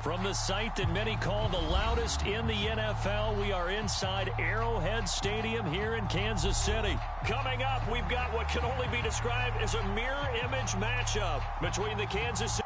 From the site that many call the loudest in the NFL, we are inside Arrowhead Stadium here in Kansas City. Coming up, we've got what can only be described as a mirror image matchup between the Kansas City.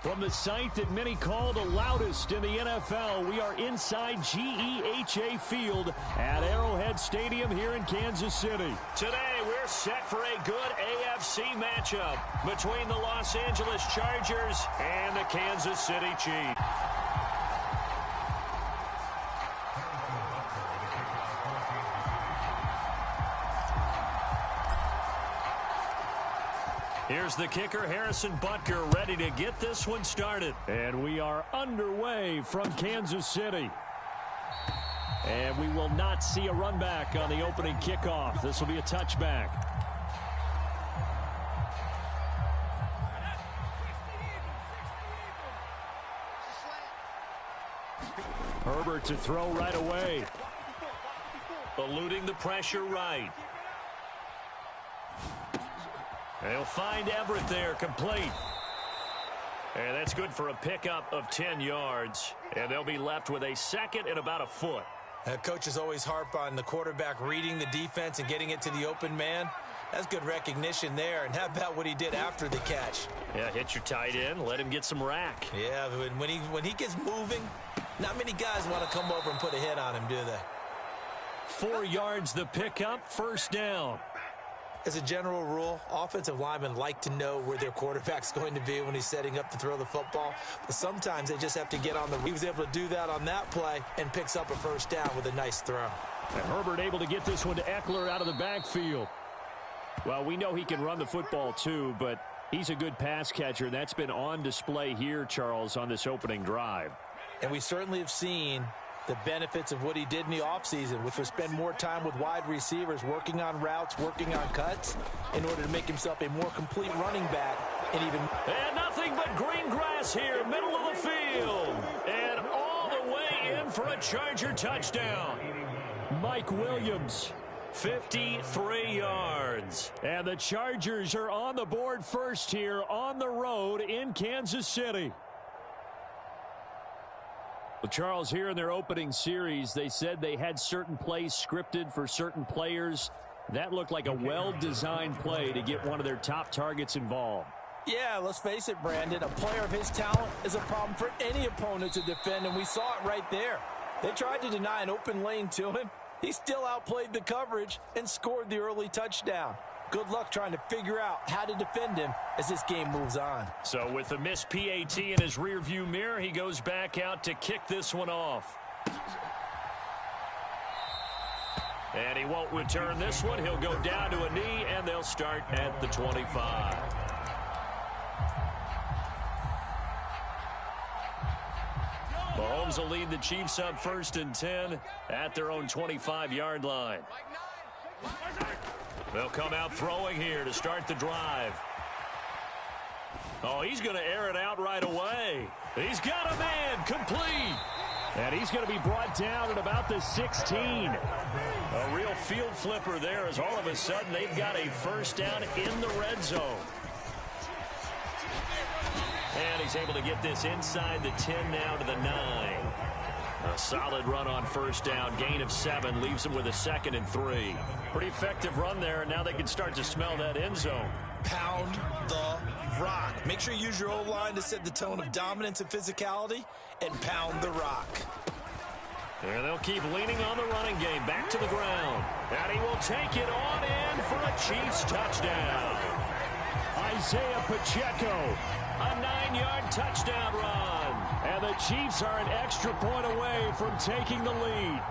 From the site that many call the loudest in the NFL, we are inside GEHA Field at Arrowhead Stadium here in Kansas City. Today, we're set for a good AFC matchup between the Los Angeles Chargers and the Kansas City Chiefs. Here's the kicker, Harrison Butker, ready to get this one started. And we are underway from Kansas City. And we will not see a run back on the opening kickoff. This will be a touchback. Herbert to throw right away. Eluding the pressure right. They'll find Everett there, complete. And that's good for a pickup of 10 yards. And they'll be left with a second and about a foot. Coaches always harp on the quarterback reading the defense and getting it to the open man. That's good recognition there. And how about what he did after the catch? Yeah, hit your tight end, let him get some rack. Yeah, when he gets moving, not many guys want to come over and put a hit on him, do they? 4 yards the pickup, first down. As a general rule, offensive linemen like to know where their quarterback's going to be when he's setting up to throw the football. But sometimes they just have to get on the... He was able to do that on that play and picks up a first down with a nice throw. And Herbert able to get this one to Eckler out of the backfield. Well, we know he can run the football too, but he's a good pass catcher. That's been on display here, Charles, on this opening drive. And we certainly have seen the benefits of what he did in the offseason, which was spend more time with wide receivers, working on routes, working on cuts, in order to make himself a more complete running back. And nothing but green grass here, middle of the field. And all the way in for a Charger touchdown. Mike Williams, 53 yards. And the Chargers are on the board first here on the road in Kansas City. Well, Charles, here in their opening series, they said they had certain plays scripted for certain players. That looked like a well-designed play to get one of their top targets involved. Yeah, let's face it, Brandon. A player of his talent is a problem for any opponent to defend, and we saw it right there. They tried to deny an open lane to him. He still outplayed the coverage and scored the early touchdown. Good luck trying to figure out how to defend him as this game moves on. So with the missed PAT in his rearview mirror, he goes back out to kick this one off. And he won't return this one. He'll go down to a knee, and they'll start at the 25. Mahomes will lead the Chiefs up 1st and 10 at their own 25-yard line. They'll come out throwing here to start the drive. Oh, he's going to air it out right away. He's got a man, complete. And he's going to be brought down at about the 16. A real field flipper there, as all of a sudden they've got a first down in the red zone. And he's able to get this inside the 10 now to the 9. A solid run on first down. Gain of 7 leaves him with a 2nd and 3. Pretty effective run there, and now they can start to smell that end zone. Pound the rock. Make sure you use your O-line to set the tone of dominance and physicality, and pound the rock. And they'll keep leaning on the running game. Back to the ground. And he will take it on in for a Chiefs touchdown. Isaiah Pacheco, a 9-yard touchdown run. And the Chiefs are an extra point away from taking the lead.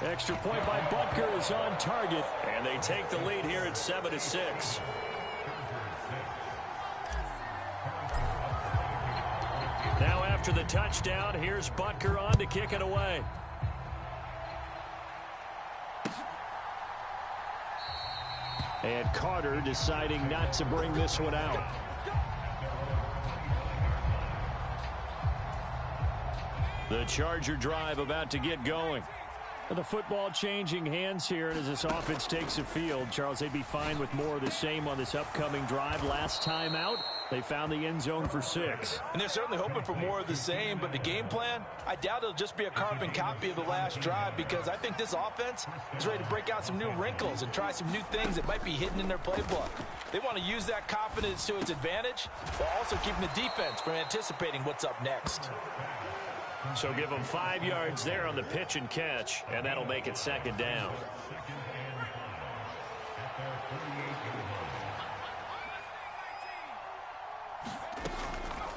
Extra point by Butker is on target. And they take the lead here at 7-6. Now after the touchdown, here's Butker on to kick it away. And Carter deciding not to bring this one out. The Charger drive about to get going. The football changing hands here, and as this offense takes the field, Charles, they'd be fine with more of the same on this upcoming drive. Last time out, they found the end zone for 6. And they're certainly hoping for more of the same, but the game plan, I doubt it'll just be a carbon copy of the last drive, because I think this offense is ready to break out some new wrinkles and try some new things that might be hidden in their playbook. They want to use that confidence to its advantage, while also keeping the defense from anticipating what's up next. So give them 5 yards there on the pitch and catch, and that'll make it 2nd down.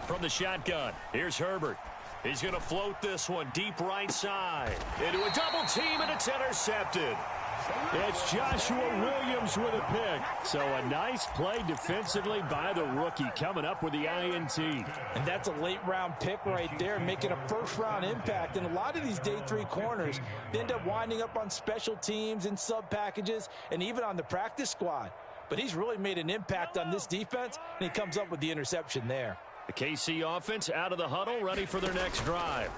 From the shotgun, here's Herbert. He's going to float this one deep right side. Into a double team, and it's intercepted. It's Joshua Williams with a pick. So a nice play defensively by the rookie, coming up with the INT. And that's a late-round pick right there, making a first-round impact. And a lot of these day 3 corners, they end up winding up on special teams and sub-packages and even on the practice squad. But he's really made an impact on this defense, and he comes up with the interception there. The KC offense out of the huddle, ready for their next drive.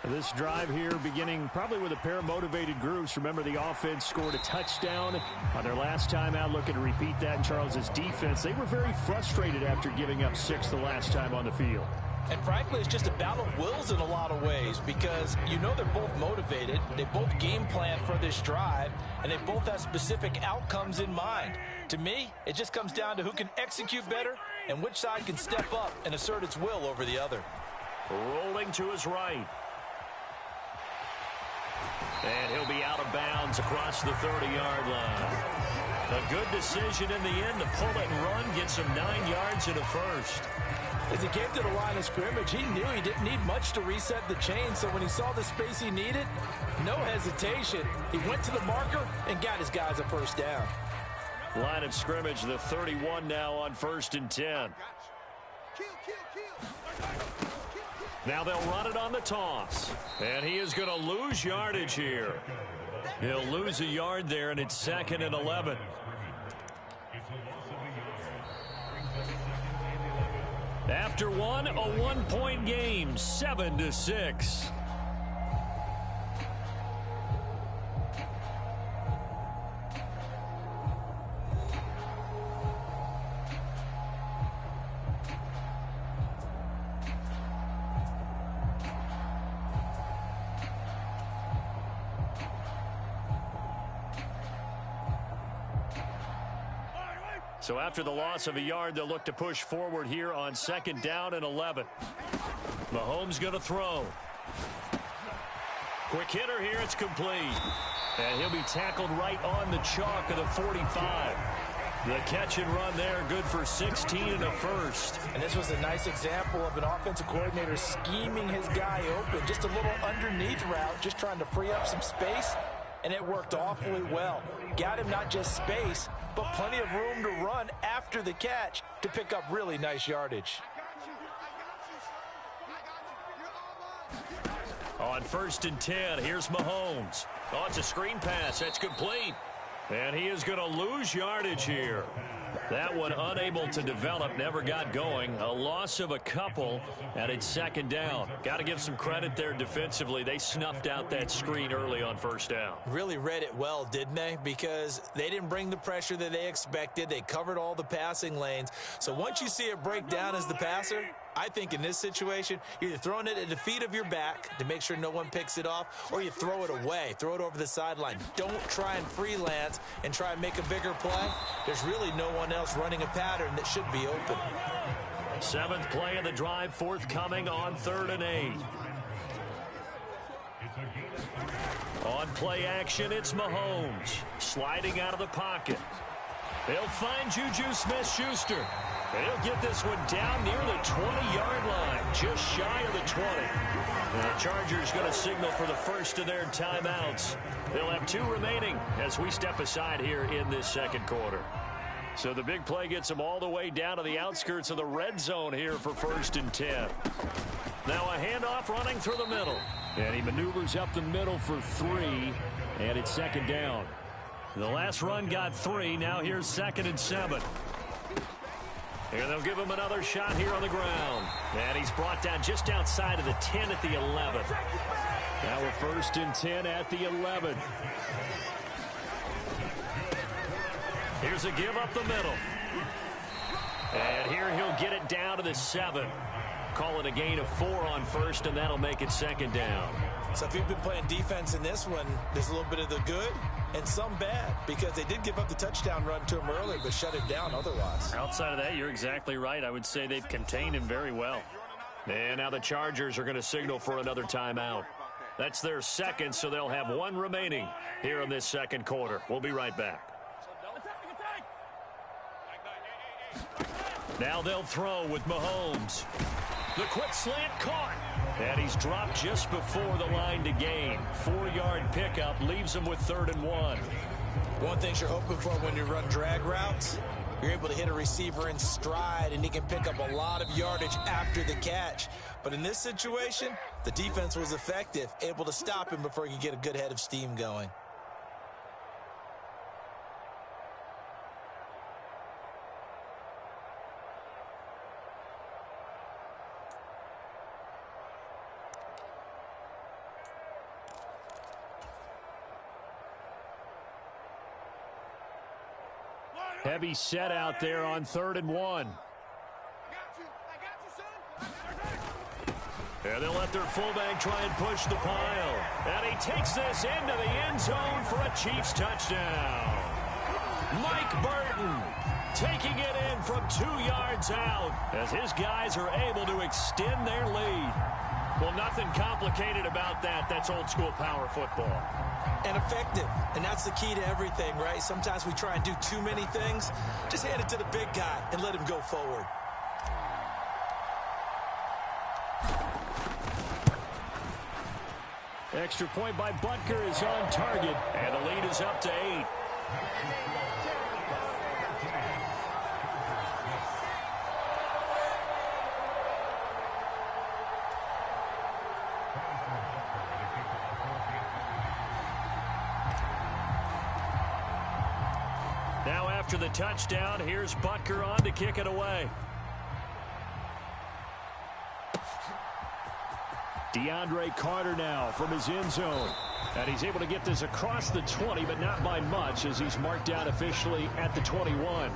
This drive here beginning probably with a pair of motivated groups. Remember, the offense scored a touchdown on their last time out. Looking to repeat that in Charles's defense. They were very frustrated after giving up 6 the last time on the field. And frankly, it's just a battle of wills in a lot of ways, because you know they're both motivated. They both game plan for this drive, and they both have specific outcomes in mind. To me, it just comes down to who can execute better and which side can step up and assert its will over the other. Rolling to his right. And he'll be out of bounds across the 30-yard line. A good decision in the end to pull it and run, gets him 9 yards and a first. As he came to the line of scrimmage, he knew he didn't need much to reset the chain, so when he saw the space he needed, no hesitation. He went to the marker and got his guys a first down. Line of scrimmage, the 31 now on 1st and 10. Now they'll run it on the toss. And he is going to lose yardage here. He'll lose a yard there, and it's 2nd and 11. After one, a 1-point game, 7-6. So after the loss of a yard, they'll look to push forward here on 2nd down and 11. Mahomes going to throw. Quick hitter here, it's complete. And he'll be tackled right on the chalk of the 45. The catch and run there, good for 16 and a first. And this was a nice example of an offensive coordinator scheming his guy open. Just a little underneath route, just trying to free up some space. And it worked awfully well. Got him not just space, but plenty of room to run after the catch to pick up really nice yardage. On 1st and 10, here's Mahomes. Oh, it's a screen pass. That's complete. And he is going to lose yardage here. That one unable to develop, never got going. A loss of a couple, and it's second down. Got to give some credit there defensively. They snuffed out that screen early on first down. Really read it well, didn't they? Because they didn't bring the pressure that they expected. They covered all the passing lanes. So once you see it break down as the passer, I think in this situation, you're either throwing it at the feet of your back to make sure no one picks it off, or you throw it away, throw it over the sideline. Don't try and freelance and try and make a bigger play. There's really no one else running a pattern that should be open. 7th play of the drive, forthcoming on 3rd and 8. On play action, it's Mahomes sliding out of the pocket. They'll find Juju Smith-Schuster. And he'll get this one down near the 20-yard line, just shy of the 20. And the Chargers going to signal for the first of their timeouts. They'll have 2 remaining as we step aside here in this second quarter. So the big play gets them all the way down to the outskirts of the red zone here for 1st and 10. Now a handoff running through the middle. And he maneuvers up the middle for 3, and it's second down. The last run got 3. Now here's 2nd and 7. And they'll give him another shot here on the ground. And he's brought down just outside of the 10 at the 11. Now we're 1st and 10 at the 11. Here's a give up the middle. And here he'll get it down to the 7. Call it a gain of 4 on 1st, and that'll make it 2nd down. So if you've been playing defense in this one, there's a little bit of the good and some bad, because they did give up the touchdown run to him earlier, but shut it down otherwise. Outside of that, you're exactly right. I would say they've contained him very well. And now the Chargers are going to signal for another timeout. That's their 2nd, so they'll have 1 remaining here in this second quarter. We'll be right back. Now they'll throw with Mahomes. The quick slant caught. And he's dropped just before the line to gain. 4-yard pickup leaves him with 3rd and 1. One thing you're hoping for when you run drag routes, you're able to hit a receiver in stride, and he can pick up a lot of yardage after the catch. But in this situation, the defense was effective, able to stop him before he could get a good head of steam going. Heavy set out there on 3rd and 1. And they'll let their fullback try and push the pile. And he takes this into the end zone for a Chiefs touchdown. Mike Burton taking it in from 2 yards out as his guys are able to extend their lead. Well, nothing complicated about that. That's old school power football. And effective. And that's the key to everything, right? Sometimes we try and do too many things. Just hand it to the big guy and let him go forward. Extra point by Butker is on target. And the lead is up to 8. Now after the touchdown, here's Butker on to kick it away. DeAndre Carter now from his end zone. And he's able to get this across the 20, but not by much, as he's marked down officially at the 21.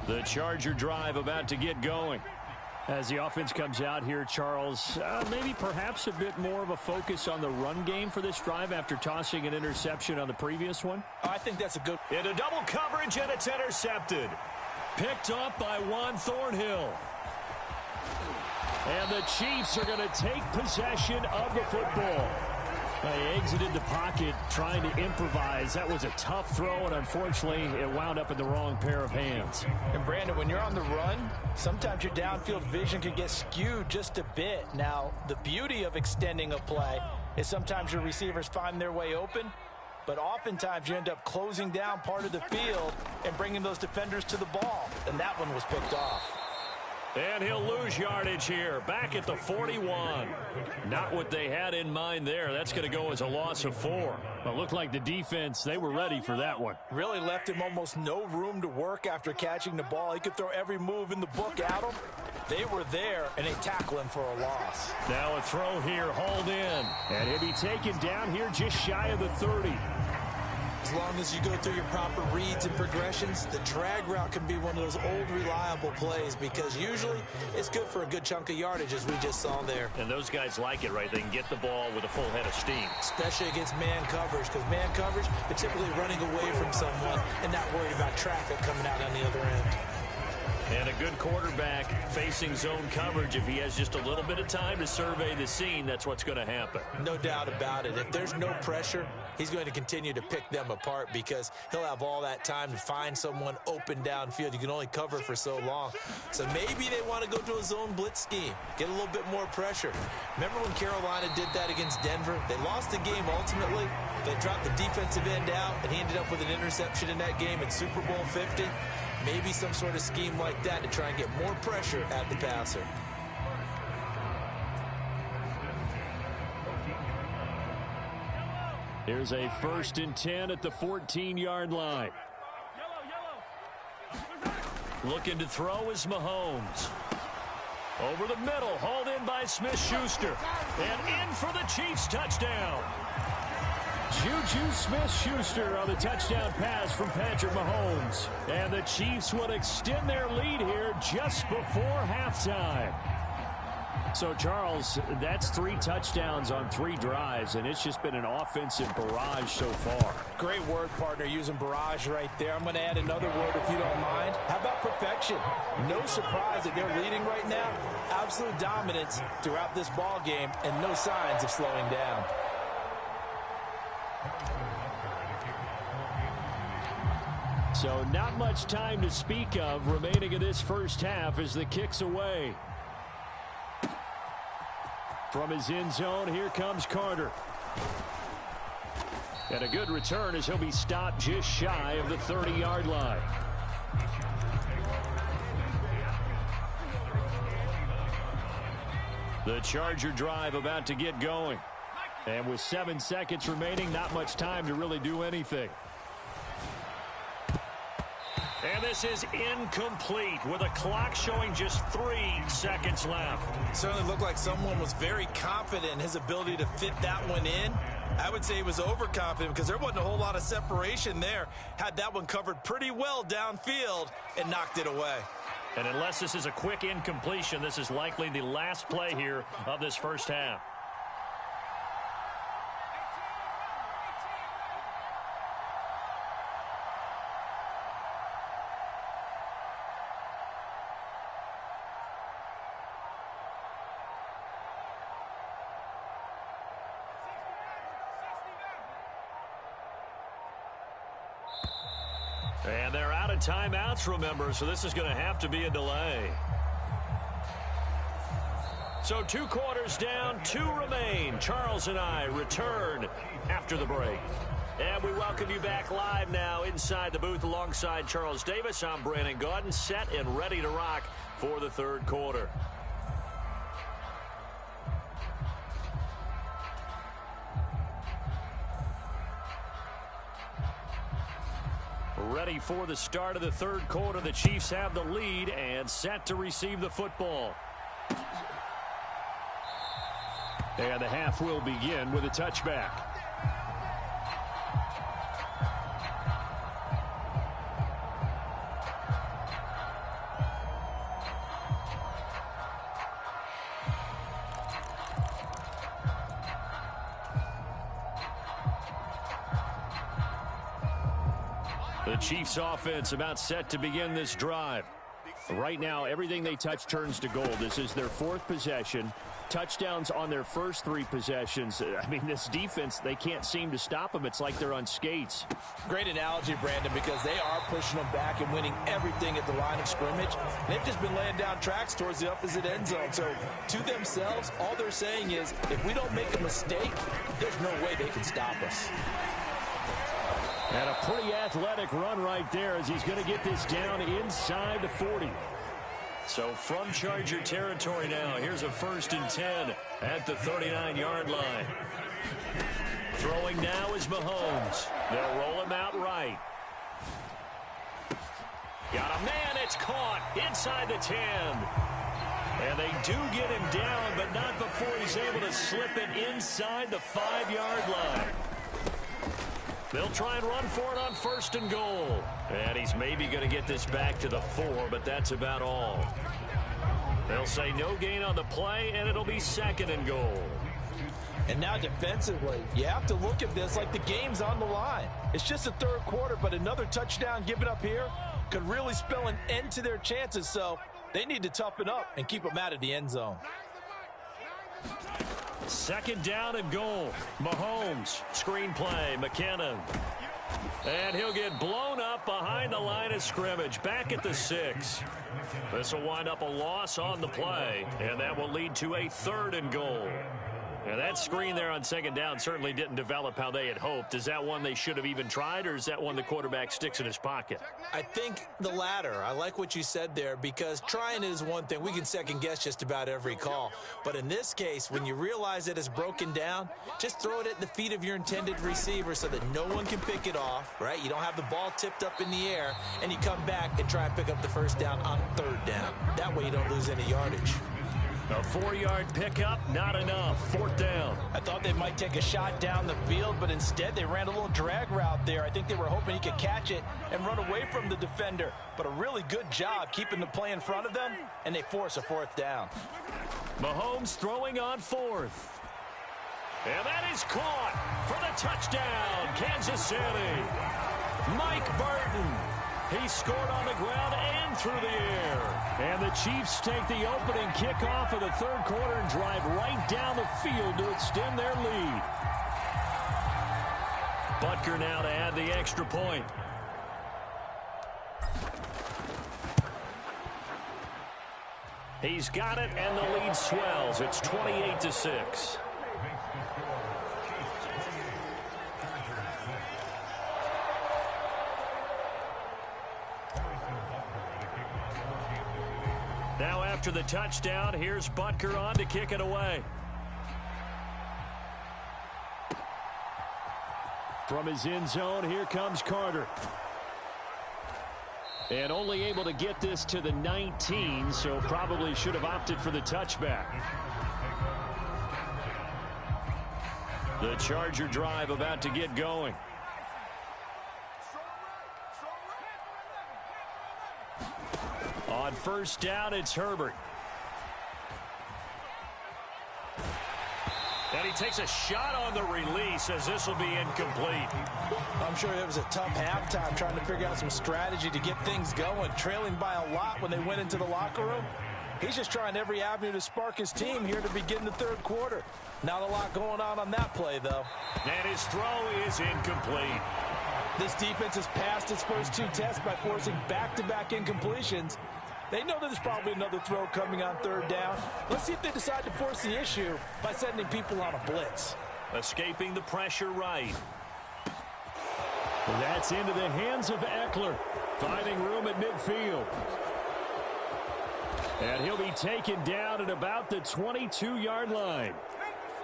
The Charger drive about to get going. As the offense comes out here, Charles, maybe perhaps a bit more of a focus on the run game for this drive after tossing an interception on the previous one. I think that's a good... Into double coverage, and it's intercepted. Picked up by Juan Thornhill. And the Chiefs are going to take possession of the football. They exited the pocket trying to improvise. That was a tough throw, and unfortunately, it wound up in the wrong pair of hands. And, Brandon, when you're on the run, sometimes your downfield vision can get skewed just a bit. Now, the beauty of extending a play is sometimes your receivers find their way open, but oftentimes you end up closing down part of the field and bringing those defenders to the ball, and that one was picked off. And he'll lose yardage here. Back at the 41. Not what they had in mind there. That's going to go as a loss of 4. But looked like the defense, they were ready for that one. Really left him almost no room to work after catching the ball. He could throw every move in the book at him. They were there, and they tackle him for a loss. Now a throw here, hauled in. And he'll be taken down here just shy of the 30. As long as you go through your proper reads and progressions, the drag route can be one of those old reliable plays because usually it's good for a good chunk of yardage as we just saw there. And those guys like it, right? They can get the ball with a full head of steam. Especially against man coverage because man coverage, they're typically running away from someone and not worried about traffic coming out on the other end. And a good quarterback facing zone coverage. If he has just a little bit of time to survey the scene, that's what's going to happen. No doubt about it. If there's no pressure, he's going to continue to pick them apart because he'll have all that time to find someone open downfield. You can only cover for so long. So maybe they want to go to a zone blitz scheme, get a little bit more pressure. Remember when Carolina did that against Denver? They lost the game ultimately. They dropped the defensive end out, and he ended up with an interception in that game in Super Bowl 50. Maybe some sort of scheme like that to try and get more pressure at the passer. Here's a 1st and 10 at the 14-yard line. Looking to throw is Mahomes. Over the middle, hauled in by Smith-Schuster. And in for the Chiefs touchdown. Juju Smith-Schuster on the touchdown pass from Patrick Mahomes. And the Chiefs would extend their lead here just before halftime. So, Charles, that's 3 touchdowns on 3 drives, and it's just been an offensive barrage so far. Great word, partner, using barrage right there. I'm going to add another word if you don't mind. How about perfection? No surprise that they're leading right now. Absolute dominance throughout this ball game and no signs of slowing down. So not much time to speak of remaining in this first half as the kick's away. From his end zone, here comes Carter. And a good return as he'll be stopped just shy of the 30-yard line. The Charger drive about to get going. And with 7 seconds remaining, not much time to really do anything. And this is incomplete with a clock showing just 3 seconds left. It certainly looked like someone was very confident in his ability to fit that one in. I would say he was overconfident because there wasn't a whole lot of separation there. Had that one covered pretty well downfield and knocked it away. And unless this is a quick incompletion, this is likely the last play here of this first half. And they're out of timeouts, remember, so this is going to have to be a delay. So 2 quarters down, 2 remain. Charles and I return after the break. And we welcome you back live now inside the booth alongside Charles Davis. I'm Brandon Gaudin, set and ready to rock for the 3rd quarter. Ready for the start of the 3rd quarter. The Chiefs have the lead and set to receive the football. And the half will begin with a touchback. The Chiefs offense about set to begin this drive. Right now, everything they touch turns to gold. This is their 4th possession. Touchdowns on their first 3 possessions. I mean, this defense, they can't seem to stop them. It's like they're on skates. Great analogy, Brandon, because they are pushing them back and winning everything at the line of scrimmage. They've just been laying down tracks towards the opposite end zone. So to themselves, all they're saying is, if we don't make a mistake, there's no way they can stop us. And a pretty athletic run right there as he's going to get this down inside the 40. So from Charger territory now, here's a 1st and 10 at the 39-yard line. Throwing now is Mahomes. They'll roll him out right. Got a man, it's caught inside the 10. And they do get him down, but not before he's able to slip it inside the 5-yard line. They'll try and run for it on 1st and goal. And he's maybe going to get this back to the 4, but that's about all. They'll say no gain on the play, and it'll be 2nd and goal. And now defensively, you have to look at this like the game's on the line. It's just the 3rd quarter, but another touchdown given up here could really spell an end to their chances, so they need to toughen up and keep them out of the end zone. 2nd down and goal. Mahomes, screen play, McKinnon. And he'll get blown up behind the line of scrimmage, back at the 6. This will wind up a loss on the play, and that will lead to a 3rd and goal. Now, that screen there on 2nd down certainly didn't develop how they had hoped. Is that one they should have even tried, or is that one the quarterback sticks in his pocket? I think the latter. I like what you said there, because trying is one thing. We can second-guess just about every call. But in this case, when you realize that it's broken down, just throw it at the feet of your intended receiver so that no one can pick it off, right? You don't have the ball tipped up in the air, and you come back and try and pick up the 1st down on 3rd down. That way you don't lose any yardage. A 4-yard pickup, not enough. 4th down. I thought they might take a shot down the field, but instead they ran a little drag route there. I think they were hoping he could catch it and run away from the defender. But a really good job keeping the play in front of them, and they force a 4th down. Mahomes throwing on 4th. And that is caught for the touchdown, Kansas City. Mike Burton. He scored on the ground and through the air. And the Chiefs take the opening kickoff of the 3rd quarter and drive right down the field to extend their lead. Butker now to add the extra point. He's got it, and the lead swells. It's 28-6. Now after the touchdown, here's Butker on to kick it away. From his end zone, here comes Carter. And only able to get this to the 19, so probably should have opted for the touchback. The Charger drive about to get going. On 1st down, it's Herbert. And he takes a shot on the release as this will be incomplete. I'm sure it was a tough halftime trying to figure out some strategy to get things going. Trailing by a lot when they went into the locker room. He's just trying every avenue to spark his team here to begin the 3rd quarter. Not a lot going on that play, though. And his throw is incomplete. This defense has passed its first 2 tests by forcing back-to-back incompletions. They know there's probably another throw coming on 3rd down. Let's see if they decide to force the issue by sending people on a blitz. Escaping the pressure right. That's into the hands of Eckler. Finding room at midfield. And he'll be taken down at about the 22-yard line.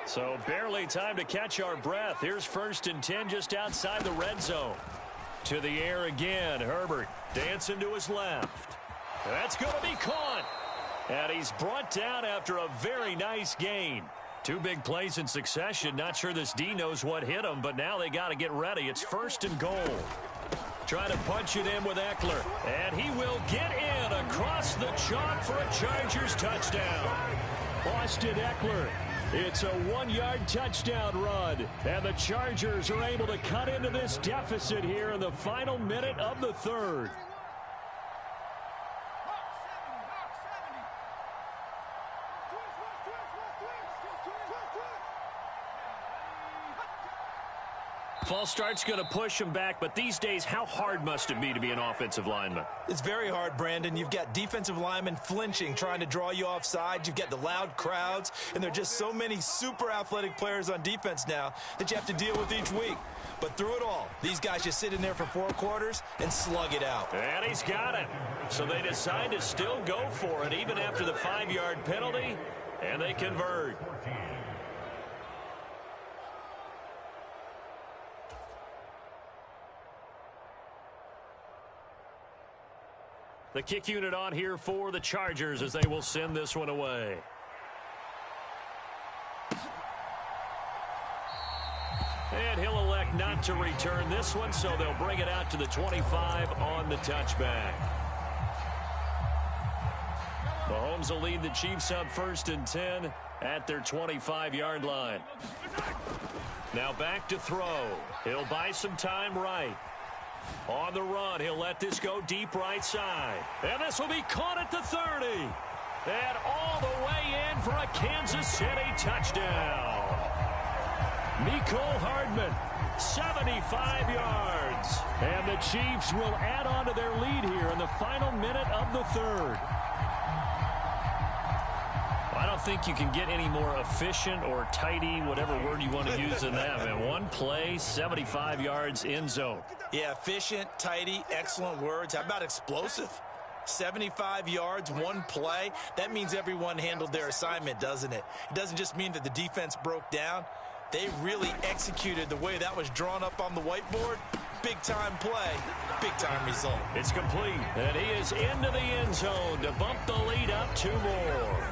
So barely time to catch our breath. Here's 1st and 10 just outside the red zone. To the air again. Herbert dancing to his left. That's going to be caught. And he's brought down after a very nice gain. 2 big plays in succession. Not sure this D knows what hit him, but now they got to get ready. It's 1st and goal. Trying to punch it in with Eckler. And he will get in across the chalk for a Chargers touchdown. Austin Eckler. It's a 1-yard touchdown run. And the Chargers are able to cut into this deficit here in the final minute of the 3rd. False start's going to push him back, but these days, how hard must it be to be an offensive lineman? It's very hard, Brandon. You've got defensive linemen flinching, trying to draw you off sides. You've got the loud crowds, and there are just so many super athletic players on defense now that you have to deal with each week. But through it all, these guys just sit in there for 4 quarters and slug it out. And he's got it. So they decide to still go for it, even after the 5-yard penalty, and they convert. The kick unit on here for the Chargers as they will send this one away. And he'll elect not to return this one, so they'll bring it out to the 25 on the touchback. Mahomes will lead the Chiefs up 1st and 10 at their 25-yard line. Now back to throw. He'll buy some time right. On the run, he'll let this go deep right side. And this will be caught at the 30. And all the way in for a Kansas City touchdown. Mecole Hardman, 75 yards. And the Chiefs will add on to their lead here in the final minute of the 3rd. I don't think you can get any more efficient or tidy, whatever word you want to use in that, man. One play, 75 yards, end zone. Yeah, efficient, tidy, excellent words. How about explosive? 75 yards, one play. That means everyone handled their assignment, doesn't it? It doesn't just mean that the defense broke down. They really executed the way that was drawn up on the whiteboard. Big-time play, big-time result. It's complete, and he is into the end zone to bump the lead up 2 more.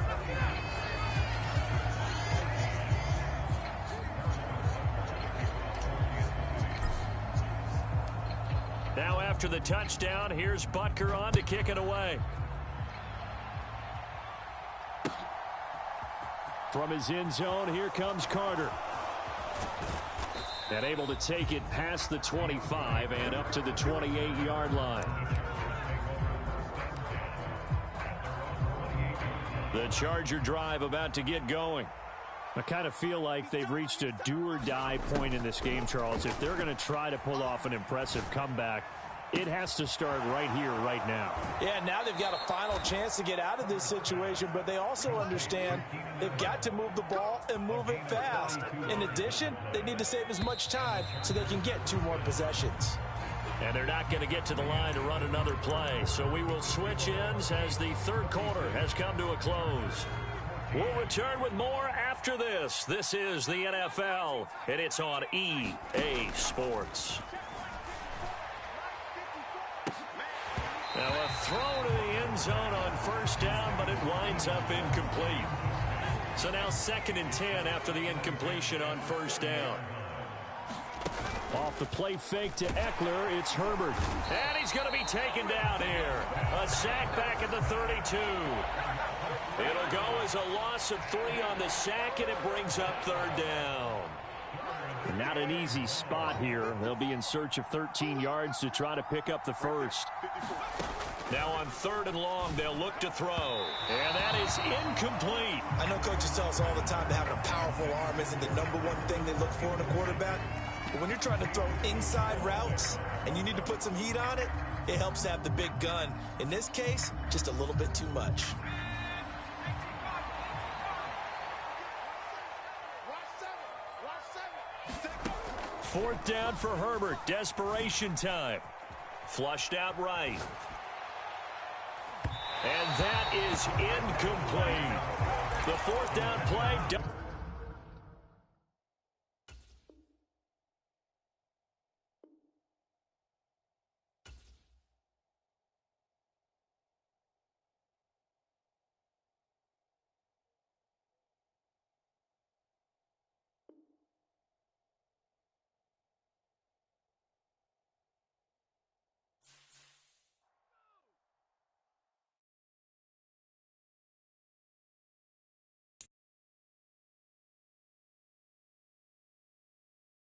Now after the touchdown, here's Butker on to kick it away. From his end zone, here comes Carter. And able to take it past the 25 and up to the 28-yard line. The Charger drive about to get going. I kind of feel like they've reached a do-or-die point in this game, Charles. If they're going to try to pull off an impressive comeback, it has to start right here, right now. Yeah, now they've got a final chance to get out of this situation, but they also understand they've got to move the ball and move it fast. In addition, they need to save as much time so they can get 2 more possessions. And they're not going to get to the line to run another play, so we will switch ends as the 3rd quarter has come to a close. We'll return with more after this. This is the NFL, and it's on EA Sports. Now a throw to the end zone on 1st down, but it winds up incomplete. So now 2nd and 10 after the incompletion on 1st down. Off the play fake to Eckler, it's Herbert. And he's going to be taken down here. A sack back at the 32. It'll go as a loss of 3 on the sack, and it brings up 3rd down. Not an easy spot here. They'll be in search of 13 yards to try to pick up the 1st. Now on 3rd and long, they'll look to throw. And that is incomplete. I know coaches tell us all the time that having a powerful arm isn't the #1 thing they look for in a quarterback. But when you're trying to throw inside routes and you need to put some heat on it, it helps to have the big gun. In this case, just a little bit too much. Fourth down for Herbert. Desperation time. Flushed out right. And that is incomplete. The 4th down play.